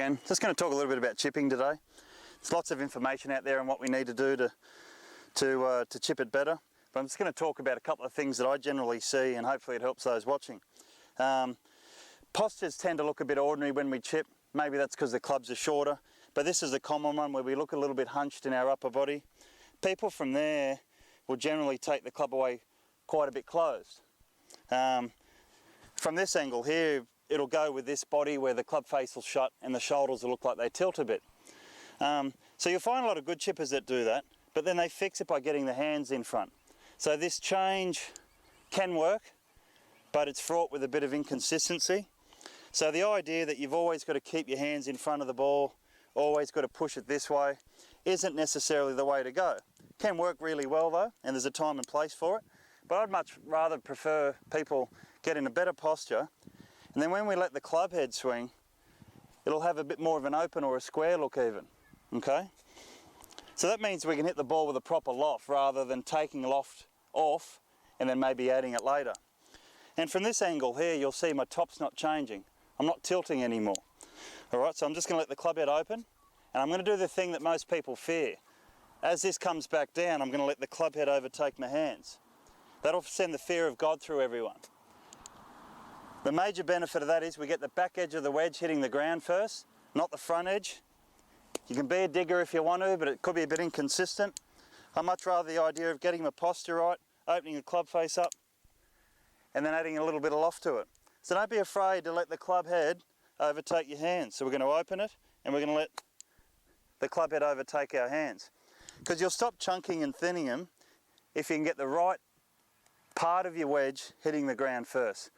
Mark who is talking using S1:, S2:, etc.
S1: again. Just going to talk a little bit about chipping today. There's lots of information out there on what we need to do to chip it better. But I'm just going to talk about a couple of things that I generally see, and hopefully it helps those watching. Postures tend to look a bit ordinary when we chip. Maybe that's because the clubs are shorter, but this is a common one where we look a little bit hunched in our upper body. People from there will generally take the club away quite a bit closed. From this angle here, it'll go with this body where the club face will shut and the shoulders will look like they tilt a bit. So you'll find a lot of good chippers that do that, but then they fix it by getting the hands in front. So this change can work, but it's fraught with a bit of inconsistency. So the idea that you've always got to keep your hands in front of the ball, always got to push it this way, isn't necessarily the way to go. Can work really well though, and there's a time and place for it, but I'd much rather prefer people get in a better posture, and then when we let the club head swing, it'll have a bit more of an open or a square look even, okay? So that means we can hit the ball with a proper loft rather than taking loft off and then maybe adding it later. And from this angle here, you'll see my top's not changing. I'm not tilting anymore. All right, so I'm just gonna let the club head open, and I'm gonna do the thing that most people fear. As this comes back down, I'm gonna let the club head overtake my hands. That'll send the fear of God through everyone. The major benefit of that is we get the back edge of the wedge hitting the ground first, not the front edge. You can be a digger if you want to, but it could be a bit inconsistent. I much rather the idea of getting my posture right, opening the club face up, and then adding a little bit of loft to it. So don't be afraid to let the club head overtake your hands. So we're going to open it, and we're going to let the club head overtake our hands. Because you'll stop chunking and thinning them if you can get the right part of your wedge hitting the ground first.